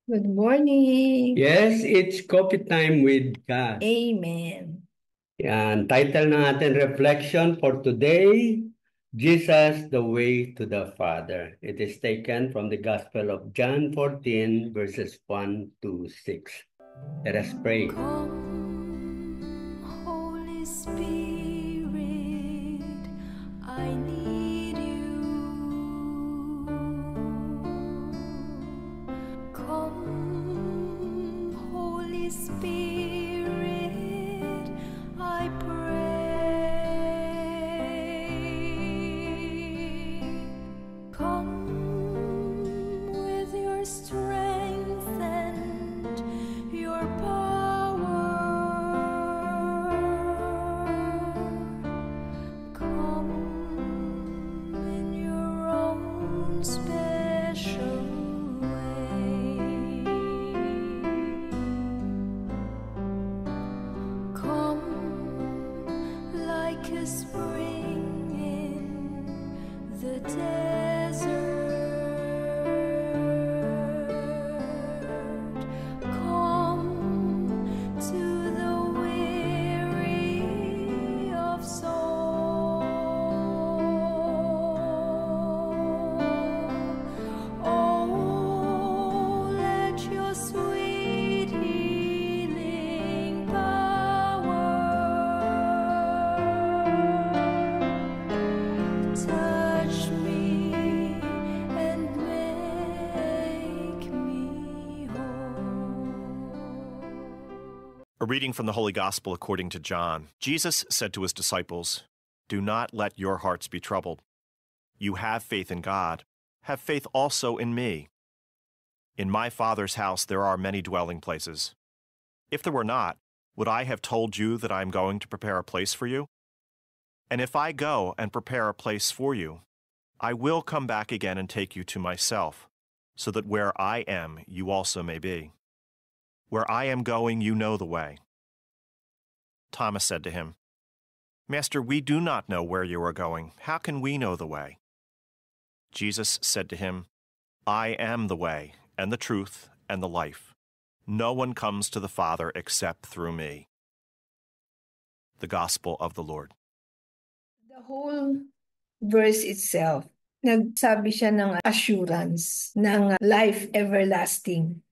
Good morning. Yes, it's coffee time with Cass. Amen. Yan, title ng ating reflection for today, Jesus, the way to the Father. It is taken from the Gospel of John 14, verses 1 to 6. Let us pray. Come, Holy Spirit, I need you. Come, Holy Spirit, I pray. Come with your strength and your power. Come in your own special way. Come like a spring in the desert. Come to the weary of soul. Oh, let your sweet healing power touch me and make me whole. A reading from the Holy Gospel according to John. Jesus said to his disciples, "Do not let your hearts be troubled. You have faith in God. Have faith also in me. In my Father's house there are many dwelling places. If there were not, would I have told you that I am going to prepare a place for you? And if I go and prepare a place for you, I will come back again and take you to myself, so that where I am, you also may be. Where I am going, you know the way." Thomas said to him, "Master, we do not know where you are going. How can we know the way?" Jesus said to him, "I am the way, and the truth, and the life. No one comes to the Father except through me." The Gospel of the Lord. The whole verse itself, nagsabi siya ng assurance, ng life everlasting,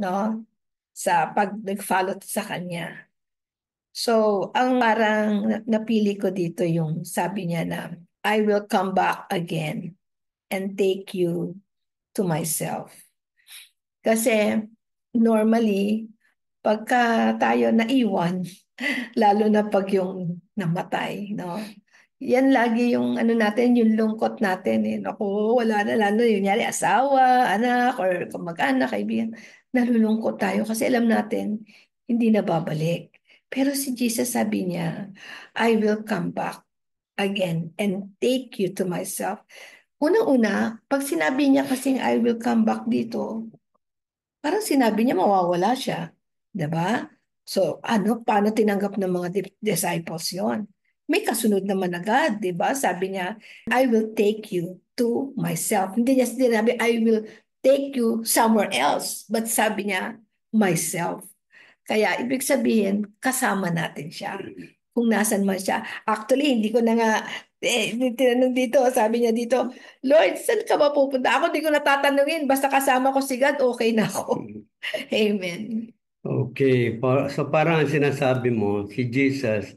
no? Sa pag nag-follow sa kanya. So, ang parang napili ko dito yung sabi niya na, I will come back again and take you to myself. Kasi normally, pagka tayo naiwan, lalo na pag yung namatay, no? Yan lagi yung ano natin, yung lungkot natin eh. Naku, wala na, lalo yung nyari asawa, anak, or kamag-anak, kaibigan. Nalulungkot tayo kasi alam natin, hindi na babalik. Pero si Jesus sabi niya, I will come back again and take you to myself. Unang-una, pag sinabi niya kasing I will come back dito, parang sinabi niya mawawala siya. 'Di ba? So, paano tinanggap ng mga disciples yon? May kasunod naman agad, 'di ba? Sabi niya, I will take you to myself. Hindi niya sinabi, I will take you somewhere else. But sabi niya, myself. Kaya ibig sabihin, kasama natin siya. Kung nasan man siya. Actually, hindi ko na nga tinanong dito, sabi niya dito, Lord, saan ka ba pupunta? Ako di ko natatanungin, basta kasama ko si God, okay na ako. Amen. Okay, so parang ang sinasabi mo, si Jesus,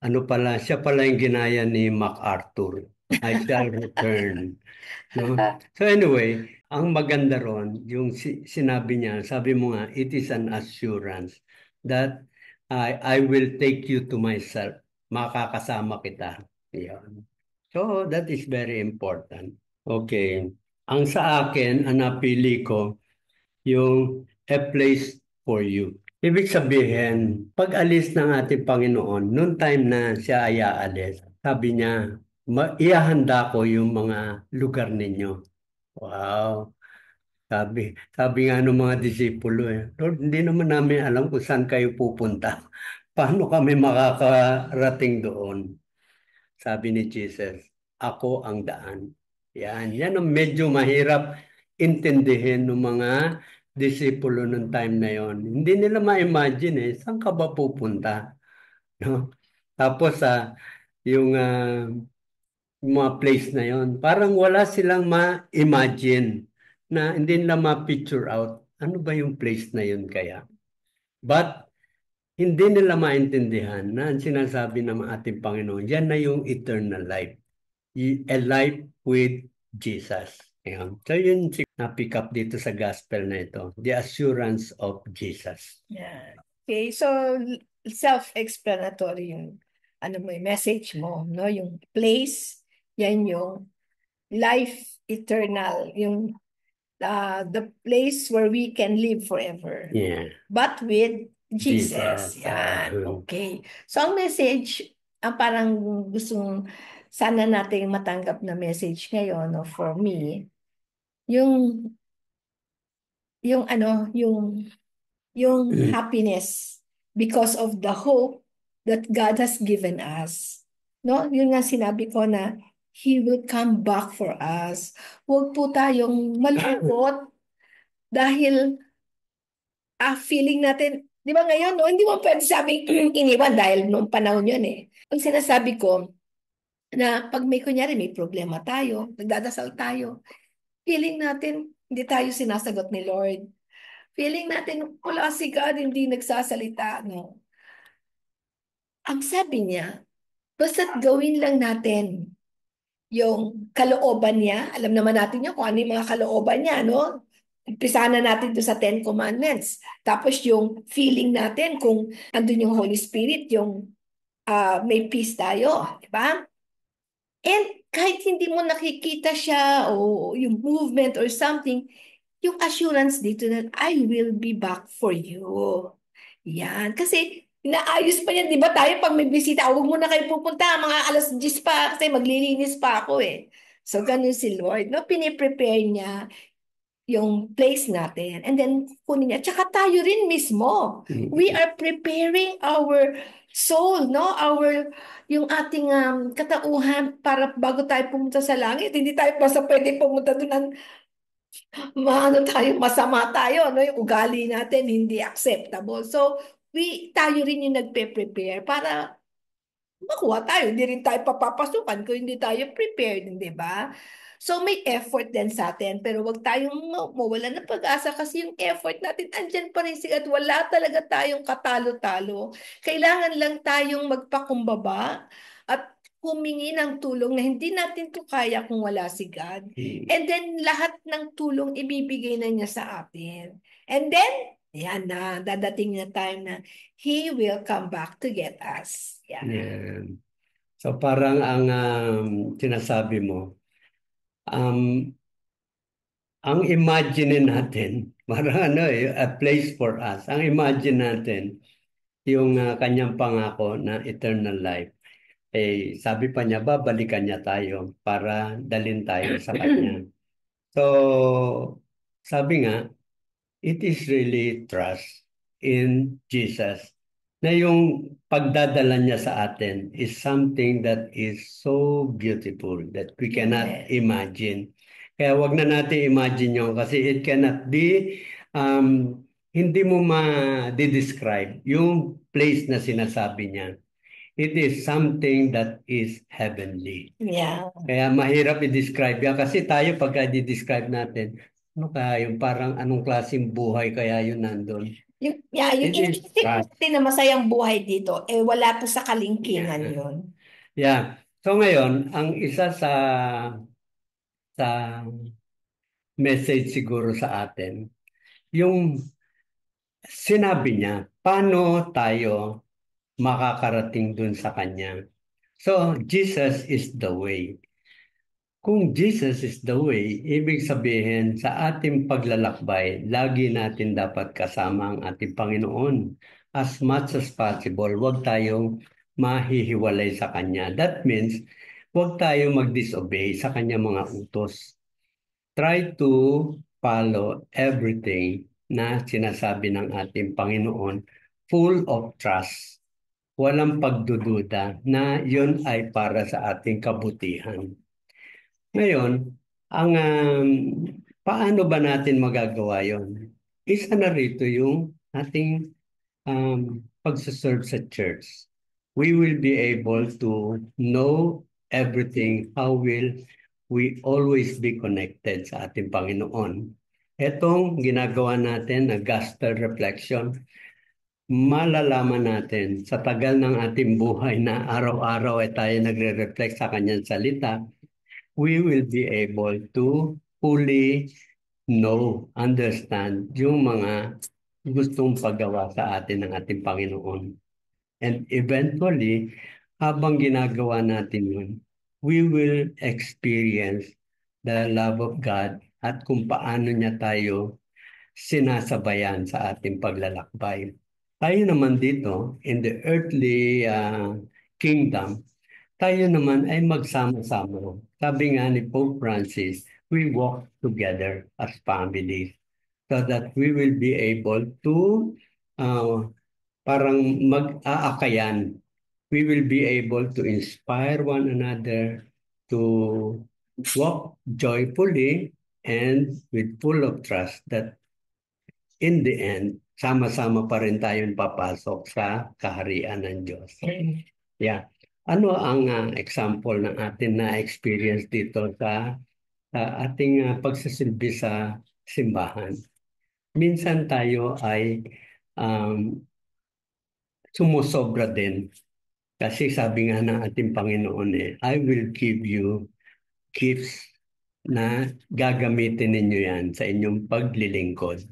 ano pala, siya pala yung ginaya ni MacArthur. I shall return. No? So anyway, ang maganda ron, yung sinabi niya, sabi mo nga, it is an assurance that I will take you to myself. Makakasama kita. Yan. So that is very important. Okay. Ang sa akin, ang napili ko, yung a place for you. Ibig sabihin, pag alis ng ating Panginoon, noon time na siya ay aalis, sabi niya, iahanda ko yung mga lugar ninyo. Wow. Sabi nga ng mga disipulo Lord, hindi naman namin alam kung saan kayo pupunta. Paano kami makakarating doon? Sabi ni Jesus, ako ang daan. Yan ang medyo mahirap intindihin ng mga disipulo nung time na yon. Hindi nila ma-imagine saan ka ba pupunta? No? Tapos yung mga place na yon, parang wala silang ma-imagine na hindi nila ma-picture out. Ano ba yung place na yun kaya? But hindi nila maintindihan na ang sinasabi ng ating Panginoon, yan na yung eternal life. A life with Jesus. Ayan. So yun na-pick up dito sa gospel na ito. The assurance of Jesus. Yeah. Okay, so self-explanatory yung yung message mo, no? Yung place, yan yung life eternal, yung the place where we can live forever. Yeah. But with Jesus. Jesus. Yan. Okay. So ang message, ang parang gustong sana natin matanggap na message ngayon, no, for me, yung yung happiness because of the hope that God has given us. No, yun nga sinabi ko na He will come back for us. Huwag po tayong malungkot dahil feeling natin, di ba ngayon, no, hindi mo pwede sabing iniwan dahil noong panahon yun eh. Ang sinasabi ko, na pag may kunyari may problema tayo, nagdadasal tayo, feeling natin hindi tayo sinasagot ni Lord. Feeling natin wala si God, hindi nagsasalita. No? Ang sabi niya, basta't gawin lang natin yung kalooban niya. Alam naman natin yun kung ano yung mga kalooban niya, no? Umpisa na natin doon sa Ten Commandments. Tapos yung feeling natin kung andun yung Holy Spirit, yung may peace tayo, di ba? And kahit hindi mo nakikita siya o yung movement or something, yung assurance dito na I will be back for you. Yan. Kasi inaayos pa yan, di ba tayo pag may bisita, huwag mo na kayo pupunta, mga alas 10 pa kasi maglilinis pa ako eh. So ganun si Lord, no? Piniprepare niya yung place natin. And then kunin niya. Tsaka tayo rin mismo. We are preparing our soul, no? Yung ating katauhan para bago tayo pumunta sa langit. Hindi tayo basta pwede pumunta doon ng masama tayo, no? Yung ugali natin hindi acceptable. So, tayo rin yung nagpe-prepare para makuha tayo. Hindi rin tayo papapasukan kung hindi tayo prepared, di ba? So may effort din sa atin, pero wag tayong mawala ng pag-asa kasi yung effort natin andyan pa rin at wala talaga tayong katalo-talo. Kailangan lang tayong magpakumbaba at humingi ng tulong na hindi natin to kaya kung wala si God. And then lahat ng tulong ibibigay na niya sa atin. And then, yan na, dadating na time na He will come back to get us. Yan. Yeah. So parang ang sinasabi mo, ang imagine natin, parang a place for us. Ang imagine natin, yung kanyang pangako na eternal life. Sabi pa niya, babalikan niya tayo para dalhin tayo sa kanya. So, sabi nga, it is really trust in Jesus na yung pagdadala niya sa atin is something that is so beautiful that we cannot imagine. Kaya wag na natin imagine yun kasi it cannot be, hindi mo ma-describe yung place na sinasabi niya. It is something that is heavenly. Yeah. Kaya mahirap i-describe yan kasi tayo pagka i-describe natin, ano kaya yung parang anong klaseng buhay kaya yun nandun? Yung It is inisip trust. natin na masayang buhay dito, wala po sa kalingkingan yun. Yeah. So ngayon, ang isa sa message siguro sa atin, yung sinabi niya, paano tayo makakarating dun sa kanya? So, Jesus is the way. Kung Jesus is the way, ibig sabihin sa ating paglalakbay, lagi natin dapat kasama ang ating Panginoon. As much as possible, huwag tayong mahihiwalay sa Kanya. That means, huwag tayong mag-disobey sa Kanya mga utos. Try to follow everything na sinasabi ng ating Panginoon, full of trust. Walang pagdududa na yun ay para sa ating kabutihan. Ngayon, paano ba natin magagawa yon? isa na rito yung ating pagsaserve sa church. We will be able to know everything. How will we always be connected sa ating Panginoon? Etong ginagawa natin na gospel reflection, malalaman natin sa tagal ng ating buhay na araw-araw ay tayo nagre-reflect sa kanyang salita, we will be able to fully know, understand yung mga gustong paggawa sa atin ng ating Panginoon. And eventually, habang ginagawa natin yun, we will experience the love of God at kung paano niya tayo sinasabayan sa ating paglalakbay. Tayo naman dito, in the earthly kingdom, tayo naman ay magsama-sama. Sabi nga ni Pope Francis, we walk together as families so that we will be able to uh, parang mag-aakayan. We will be able to inspire one another to walk joyfully and with full of trust that in the end, sama-sama pa rin tayong papasok sa kaharian ng Diyos. Yeah. Ano ang example ng atin na experience dito sa ating pagsasilbi sa simbahan? Minsan tayo ay sumusobra din. Kasi sabi nga ng ating Panginoon I will give you gifts na gagamitin ninyo yan sa inyong paglilingkod.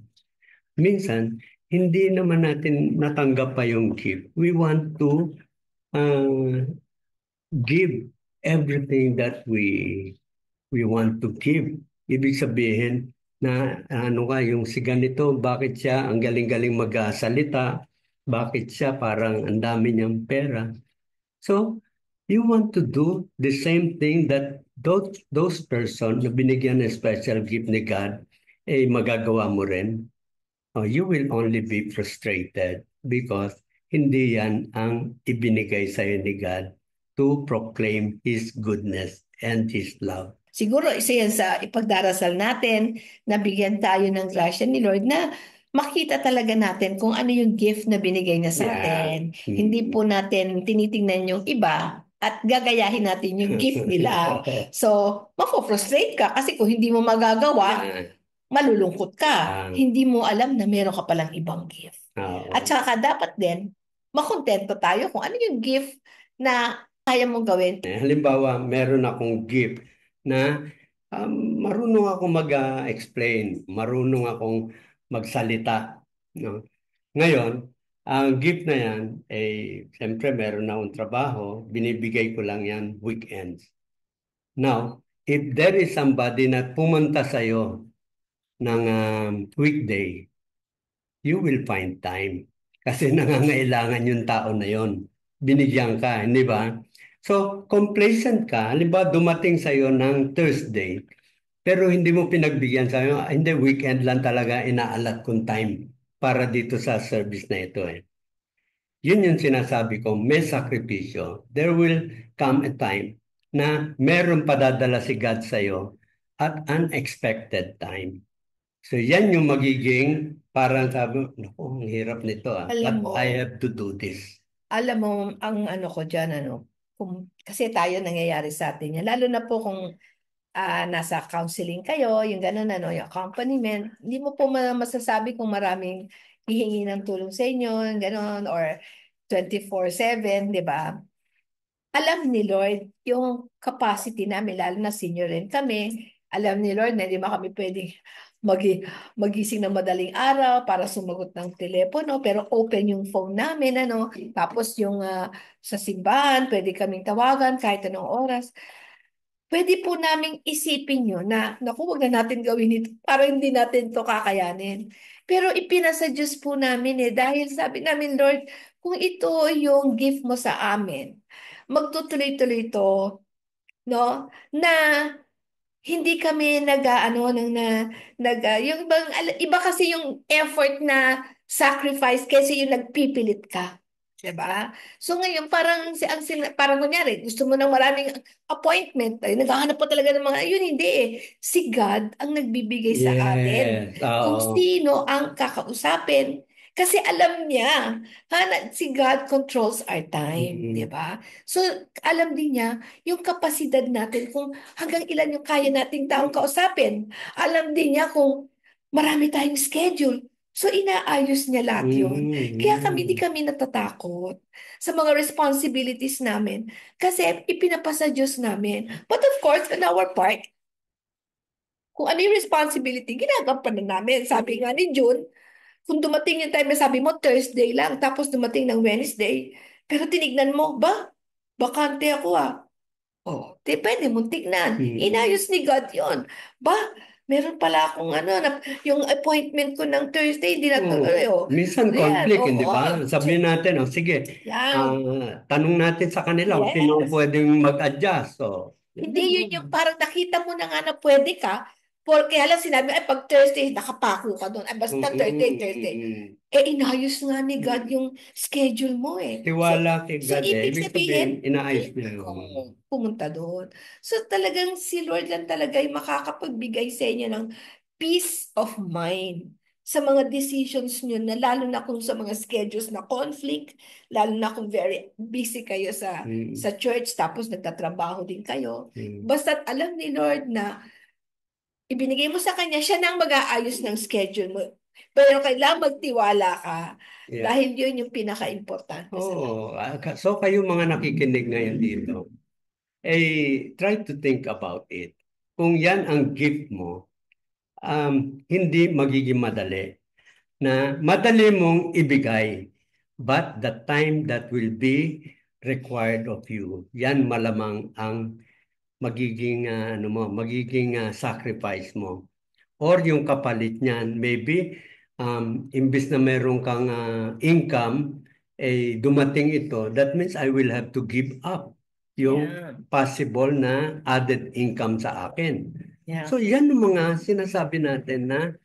Minsan, hindi naman natin natanggap pa yung gift. We want to give everything that we want to give. Ibig sabihin na ano ka, yung si ganito, bakit siya ang galing-galing magsalita, bakit siya parang ang dami niyang pera. So, you want to do the same thing that those person na binigyan ng special gift ni God, magagawa mo rin. You will only be frustrated because hindi yan ang ibinigay sa iyo ni God to proclaim His goodness and His love. Siguro isa yan sa ipagdarasal natin na bigyan tayo ng grasya ni Lord na makita talaga natin kung ano yung gift na binigay niya sa atin. Hindi po natin tinitingnan yung iba at gagayahin natin yung gift nila. So, mapofrustrate ka kasi kung hindi mo magagawa, malulungkot ka. Hindi mo alam na meron ka palang ibang gift. At saka dapat din, makontento tayo kung ano yung gift na kaya mong gawin. Halimbawa, meron akong gift na marunong ako mag-explain, marunong akong magsalita. No? Ngayon, ang gift na yan, siyempre meron na akong trabaho, binibigay ko lang yan weekends. Now, if there is somebody na pumunta sa'yo ng weekday, you will find time. Kasi nangangailangan yung tao na yon. Binigyan ka, hindi ba? So, complacent ka. Halimbawa, dumating sa'yo ng Thursday, pero hindi mo pinagbigyan sa'yo, hindi, weekend lang talaga inaalat kong time para dito sa service na ito. Yun yung sinasabi ko, may sakripisyo. There will come a time na meron padadala si God sa'yo at unexpected time. So yan yung magiging parang sabi, naku, ang hirap nito Alam but mo, I have to do this. Alam mo, ang ano ko dyan, kasi tayo nangyayari sa atin yan. Lalo na po kung nasa counseling kayo, yung gano'n, yung accompaniment, hindi mo po masasabi kung maraming hihingi ng tulong sa inyo, yung gano'n, or 24/7, di ba? Alam ni Lord yung capacity namin, lalo na senior rin kami. Alam ni Lord na hindi ba kami pwedeng magising ng madaling araw para sumagot ng telepono, pero open yung phone namin, Tapos yung sa simbahan, pwede kaming tawagan kahit anong oras. Pwede po naming isipin yun na, naku, wag na natin gawin ito para hindi natin to kakayanin. Pero ipinasa Diyos po namin dahil sabi namin, Lord, kung ito yung gift mo sa amin, magtutuloy-tuloy to, no? Na hindi kami nag-ano nang yung iba kasi yung effort na sacrifice kasi yung nagpipilit ka. Diba? So ngayon, parang kunyari, gusto mo ng maraming appointment, ay naghahanap pa talaga ng mga, yun hindi eh. Si God ang nagbibigay sa atin Yes, kung oo. sino ang kakausapin. Kasi alam niya, si God controls our time, di Mm. ba? So, alam din niya yung kapasidad natin kung hanggang ilan yung kaya nating taong kausapin. Alam din niya kung marami tayong schedule. So, inaayos niya lahat yun. Kaya hindi Mm. kami natatakot sa mga responsibilities namin kasi ipinapasa Diyos namin. But of course, on our part, kung ano yung responsibility, ginagampanan namin. Sabi nga ni June, kung dumating yung time na sabi mo Thursday lang, tapos dumating ng Wednesday, pero tinignan mo, bakante ako ah. Oh, pwede mong tignan. Mm. Inayos ni God yon. Ba, meron pala akong yung appointment ko ng Thursday, hindi natuloy. Oo. Oh. Minsan Yan, conflict, hindi oo. ba? Sabihin natin, oh, sige, Yan. tanong natin sa kanila kung sino ang Yes. pwedeng mag-adjust. So, Hindi yun yung parang nakita mo na nga na pwede ka, kaya lang sinabi, ay pag Thursday, nakapako ka doon. Ay basta Thursday. Inayos nga ni God yung schedule mo eh. So, Tiwala kay so God eh. ibig Ibig sabihin, sabihin, inaayos hindi niya yun. kang pumunta doon. So talagang si Lord lang talaga yung makakapagbigay sa inyo ng peace of mind sa mga decisions nyo na lalo na kung sa mga schedules na conflict, lalo na kung very busy kayo Mm. sa church tapos nagtatrabaho din kayo. Mm. Basta't alam ni Lord na ibinigay mo sa Kanya, siya na ang mag-aayos ng schedule mo. Pero kailangan magtiwala ka Yeah. dahil yun yung pinaka-importante sa lahat. Oo. So kayo mga nakikinig ngayon dito, try to think about it. Kung yan ang gift mo, hindi magiging madali. Na madali mong ibigay, but the time that will be required of you, yan malamang ang magiging magiging sacrifice mo. Or yung kapalit niyan, maybe imbis na meron kang income, dumating ito, that means I will have to give up yung Yeah. possible na added income sa akin. Yeah. So yan yung mga sinasabi natin na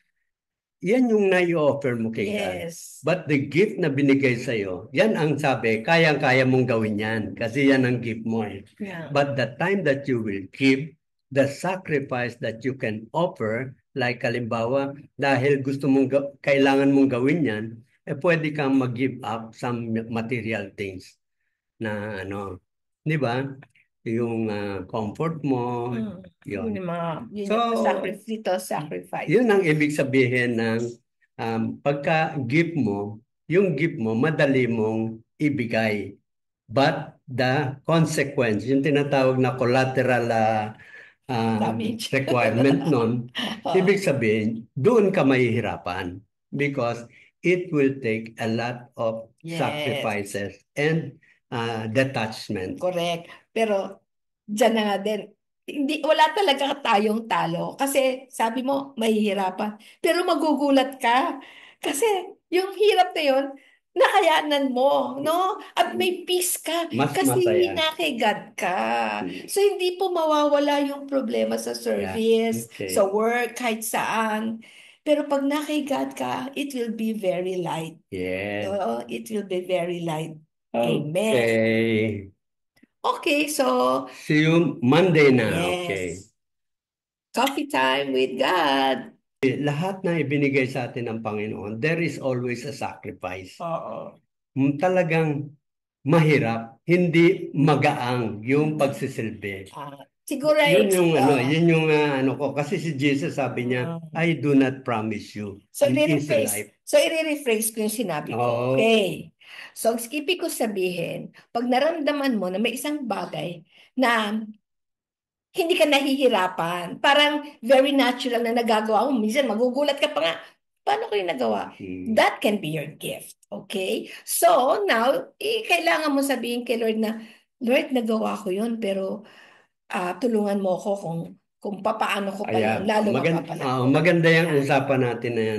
yan yung nai-offer mo kay God. Yes. But the gift na binigay sa'yo, yan ang sabi, kayang-kaya mong gawin yan kasi yan ang gift mo. Yeah. But the time that you will give, the sacrifice that you can offer, like halimbawa, dahil gusto mong, kailangan mong gawin yan, pwede kang mag-give up some material things na di ba? Yung comfort mo, Yun yun. yung mga, yun So, yung sacrifice. yun ang ibig sabihin ng pagka-gift mo, yung gift mo, madali mong ibigay. But the consequence, yung tinatawag na collateral Damage. requirement nun, Oo. ibig sabihin, doon ka mahihirapan because it will take a lot of Yes. sacrifices and detachment. Correct. Pero dyan na nga din, wala talaga tayong talo. Kasi sabi mo, mahihirapan. Pero magugulat ka. Kasi yung hirap na yun, nakayanan mo, no? At may peace ka. Mas Kasi masaya. hinakigad ka. So hindi po mawawala yung problema sa service, Yeah. Okay. sa work, kahit saan. Pero pag nakigad ka, it will be very light. Yes. Oo, it will be very light. Amen. Okay. Okay, so See you Monday na. yes. Okay. Coffee time with God. Lahat na ibinigay sa atin ng Panginoon, there is always a sacrifice. Oo. Talagang mahirap, hindi magaang yung pagsisilbi. Siguro Yun yung ko kasi si Jesus sabi niya, I do not promise you So an easy life. i-rephrase ko yung sinabi ko. Oo. Okay. So, ang ibig ko sabihin, pag naramdaman mo na may isang bagay na hindi ka nahihirapan, parang very natural na nagagawa mo, minsan magugulat ka pa nga, paano ko yung nagawa? That can be your gift. Okay? So, now, kailangan mo sabihin kay Lord na, Lord, nagawa ko yun, pero tulungan mo ako kung papaano ko pa yun, Ayan. lalo mapapala. Maganda yung usapan natin na yan.